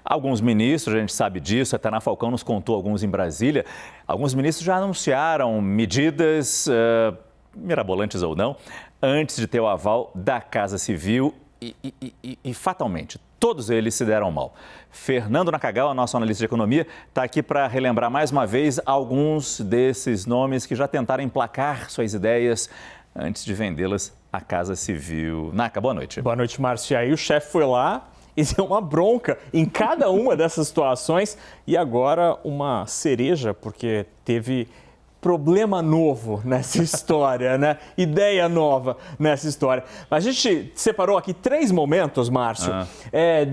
Alguns ministros, a gente sabe disso, a Tainá Falcão nos contou alguns em Brasília, alguns ministros já anunciaram medidas, mirabolantes ou não, antes de ter o aval da Casa Civil e fatalmente, todos eles se deram mal. Fernando Nakagawa, nosso analista de economia, está aqui para relembrar mais uma vez alguns desses nomes que já tentaram emplacar suas ideias antes de vendê-las à Casa Civil. Naka, boa noite. Boa noite, Márcio. E aí o chefe foi lá e deu uma bronca em cada uma dessas situações e agora uma cereja, porque teve problema novo nessa história, né? Ideia nova nessa história. A gente separou aqui 3 momentos, Márcio,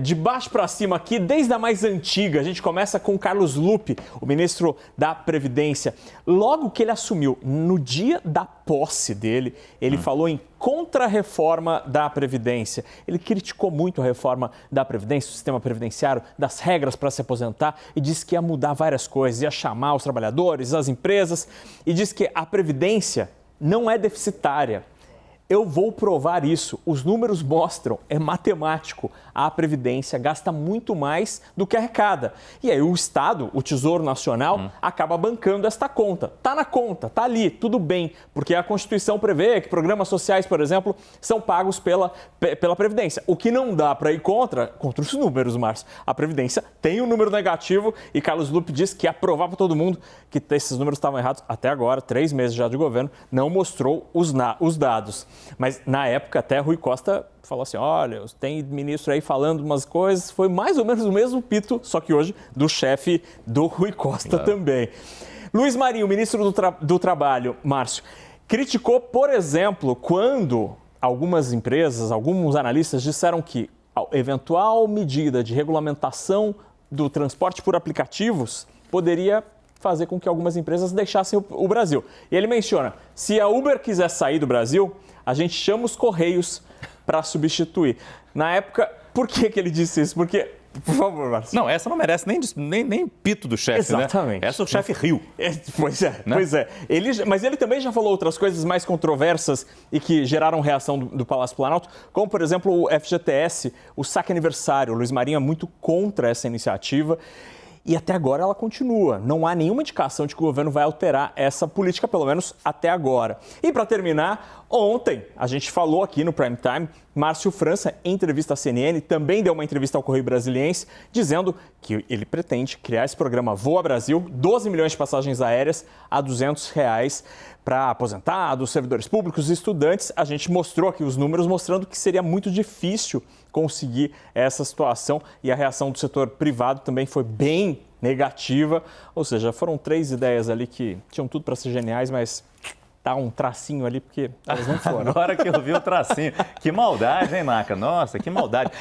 de baixo para cima aqui, desde a mais antiga. A gente começa com Carlos Lupe, o ministro da Previdência. Logo que ele assumiu, no dia da posse dele, ele falou em contra-reforma da Previdência. Ele criticou muito a reforma da Previdência, o sistema previdenciário, das regras para se aposentar e disse que ia mudar várias coisas, ia chamar os trabalhadores, as empresas e disse que a Previdência não é deficitária. Eu vou provar isso. Os números mostram, é matemático. A Previdência gasta muito mais do que arrecada. E aí o Estado, o Tesouro Nacional, acaba bancando esta conta. Está na conta, está ali, tudo bem. Porque a Constituição prevê que programas sociais, por exemplo, são pagos pela Previdência. O que não dá para ir contra os números, Márcio. A Previdência tem um número negativo e Carlos Lupe disse que ia provar para todo mundo que esses números estavam errados. Até agora, 3 meses já de governo, não mostrou os dados. Mas, na época, até Rui Costa falou assim, olha, tem ministro aí falando umas coisas, foi mais ou menos o mesmo pito, só que hoje do chefe do Rui Costa também. Luiz Marinho, ministro do Trabalho, Márcio, criticou, por exemplo, quando algumas empresas, alguns analistas disseram que a eventual medida de regulamentação do transporte por aplicativos poderia fazer com que algumas empresas deixassem o Brasil. E ele menciona, se a Uber quiser sair do Brasil, a gente chama os Correios para substituir. Na época, por que ele disse isso? Porque, por favor, Márcio. Não, essa não merece nem pito do chefe, né? Exatamente. Essa o chefe riu. Pois é. Mas ele também já falou outras coisas mais controversas e que geraram reação do Palácio Planalto, como, por exemplo, o FGTS, o saque aniversário. O Luiz Marinho é muito contra essa iniciativa. E até agora ela continua. Não há nenhuma indicação de que o governo vai alterar essa política, pelo menos até agora. E para terminar, ontem a gente falou aqui no Prime Time, Márcio França, em entrevista à CNN, também deu uma entrevista ao Correio Brasiliense, dizendo que ele pretende criar esse programa Voa Brasil, 12 milhões de passagens aéreas a R$200 para aposentados, servidores públicos e estudantes. A gente mostrou aqui os números mostrando que seria muito difícil conseguir essa situação e a reação do setor privado também foi bem negativa. Ou seja, foram 3 ideias ali que tinham tudo para ser geniais, mas tá um tracinho ali porque elas não foram. Agora que eu vi o tracinho. Que maldade, hein, Naka? Nossa, que maldade.